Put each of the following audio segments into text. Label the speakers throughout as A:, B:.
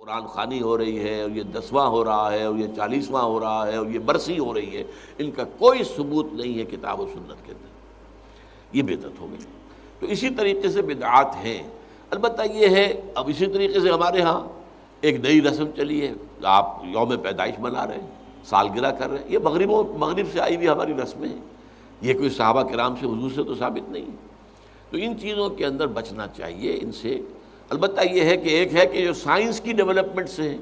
A: قرآن خوانی ہو رہی ہے اور یہ 10واں ہو رہا ہے اور یہ 40واں ہو رہا ہے اور یہ برسی ہو رہی ہے، ان کا کوئی ثبوت نہیں ہے کتاب و سنت کے اندر، یہ بدعت ہو گئی۔ تو اسی طریقے سے بدعات ہیں۔ البتہ یہ ہے اب اسی طریقے سے ہمارے ہاں ایک نئی رسم چلی ہے، آپ یوم پیدائش منا رہے ہیں، سالگرہ کر رہے ہیں، یہ مغرب سے آئی ہوئی ہماری رسمیں ہیں، یہ کوئی صحابہ کرام سے حضور سے تو ثابت نہیں ہے۔ تو ان چیزوں کے اندر بچنا چاہیے ان سے۔ البتہ یہ ہے کہ ایک ہے کہ جو سائنس کی ڈیولپمنٹ سے ہے،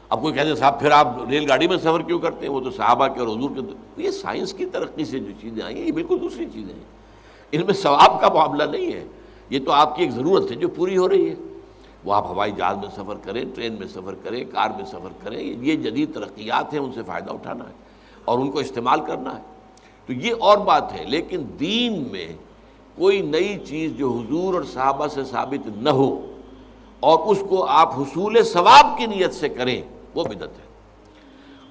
A: اب کوئی کہتے ہیں صاحب پھر آپ ریل گاڑی میں سفر کیوں کرتے ہیں، وہ تو صحابہ کے اور حضور کے، یہ سائنس کی ترقی سے جو چیزیں آئی ہیں یہ بالکل دوسری چیزیں ہیں، ان میں ثواب کا معاملہ نہیں ہے، یہ تو آپ کی ایک ضرورت ہے جو پوری ہو رہی ہے۔ وہ آپ ہوائی جہاز میں سفر کریں، ٹرین میں سفر کریں، کار میں سفر کریں، یہ جدید ترقیات ہیں، ان سے فائدہ اٹھانا ہے اور ان کو استعمال کرنا ہے، تو یہ اور بات ہے۔ لیکن دین میں کوئی نئی چیز جو حضور اور صحابہ سے ثابت نہ ہو اور اس کو آپ حصول ثواب کی نیت سے کریں، وہ بدعت ہے۔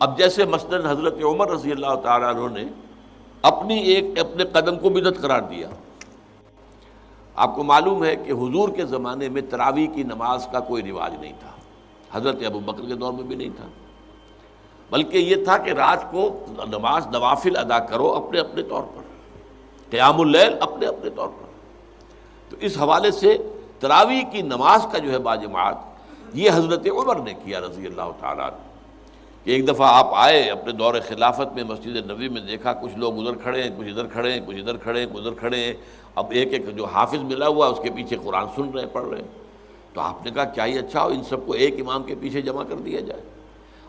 A: اب جیسے مثلاً حضرت عمر رضی اللہ تعالیٰ عنہ نے اپنے قدم کو بدعت قرار دیا۔ آپ کو معلوم ہے کہ حضور کے زمانے میں تراویح کی نماز کا کوئی رواج نہیں تھا، حضرت ابو بکر کے دور میں بھی نہیں تھا، بلکہ یہ تھا کہ رات کو نماز نوافل ادا کرو اپنے اپنے طور پر، قیام اللیل اپنے اپنے طور پر۔ تو اس حوالے سے تراویح کی نماز کا جو ہے باجماعت یہ حضرت عمر نے کیا رضی اللہ تعالیٰ عنہ، کہ ایک دفعہ آپ آئے اپنے دور خلافت میں، مسجد نبوی میں دیکھا کچھ لوگ ادھر کھڑے ہیں، کچھ ادھر کھڑے ہیں، کچھ ادھر کھڑے ہیں، کچھ ادھر کھڑے ہیں، اب ایک ایک جو حافظ ملا ہوا اس کے پیچھے قرآن سن رہے ہیں، پڑھ رہے ہیں۔ تو آپ نے کہا کیا ہی اچھا ہو ان سب کو ایک امام کے پیچھے جمع کر دیا جائے۔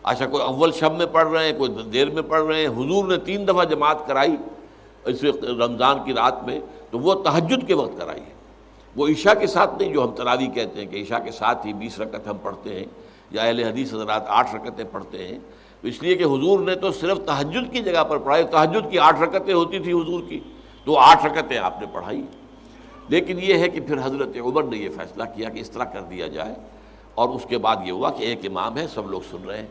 A: اچھا کوئی اول شب میں پڑھ رہے ہیں، کوئی دیر میں پڑھ رہے ہیں، حضور نے 3 دفعہ جماعت کرائی اس رمضان کی رات میں، تو وہ تہجد کے وقت کرائی ہے، وہ عشاء کے ساتھ نہیں، جو ہم تراویح کہتے ہیں کہ عشاء کے ساتھ ہی 20 رکعت ہم پڑھتے ہیں، یا اہل حدیث حضرات 8 رکعتیں پڑھتے ہیں، تو اس لیے کہ حضور نے تو صرف تہجد کی جگہ پر پڑھائی، تہجد کی 8 رکعتیں ہوتی تھی حضور کی، تو 8 رکعتیں آپ نے پڑھائی۔ لیکن یہ ہے کہ پھر حضرت عمر نے یہ فیصلہ کیا کہ اس طرح کر دیا جائے، اور اس کے بعد یہ ہوا کہ ایک امام ہے، سب لوگ سن رہے ہیں۔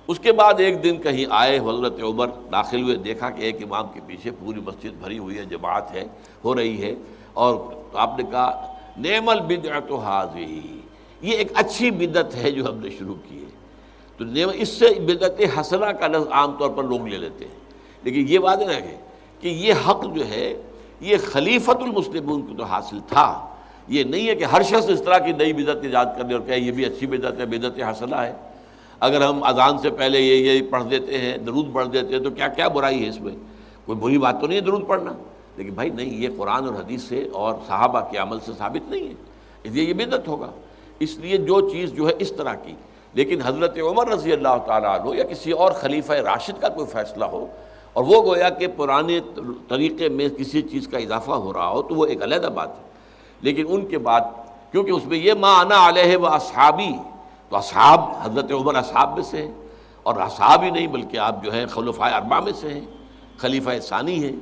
A: اس کے بعد ایک دن کہیں آئے حضرت عمر، داخل ہوئے، دیکھا کہ ایک امام کے پیچھے پوری مسجد بھری ہوئی ہے، جماعت ہے، ہو رہی ہے، اور آپ نے کہا نعم البدعۃ ھذہ، یہ ایک اچھی بدعت ہے جو ہم نے شروع کی ہے۔ تو اس سے بدعت حسنہ کا لفظ عام طور پر لوگ لے لیتے ہیں، لیکن یہ واضح رہے کہ یہ حق جو ہے یہ خلیفۃ المسلمین کو تو حاصل تھا، یہ نہیں ہے کہ ہر شخص اس طرح کی نئی بدعت ایجاد کر لے اور کہے یہ بھی اچھی بدعت ہے، بدعت حسنہ ہے۔ اگر ہم اذان سے پہلے یہ پڑھ دیتے ہیں، درود پڑھ دیتے ہیں، تو کیا کیا برائی ہے اس میں؟ کوئی بری بات تو نہیں ہے درود پڑھنا، لیکن بھائی نہیں، یہ قرآن اور حدیث سے اور صحابہ کے عمل سے ثابت نہیں ہے، اس لیے یہ بدعت ہوگا۔ اس لیے جو چیز جو ہے اس طرح کی، لیکن حضرت عمر رضی اللہ تعالیٰ عنہ یا کسی اور خلیفہ راشد کا کوئی فیصلہ ہو اور وہ گویا کہ پرانے طریقے میں کسی چیز کا اضافہ ہو رہا ہو، تو وہ ایک علیحدہ بات ہے۔ لیکن ان کے بعد کیونکہ اس میں یہ ما انا علیہ و اصحابی، تو اصحاب حضرت عمر اصحاب میں سے ہیں، اور اصحاب ہی نہیں بلکہ آپ جو ہیں خلفائے اربعہ میں سے ہیں، خلیفہ ثانی ہیں،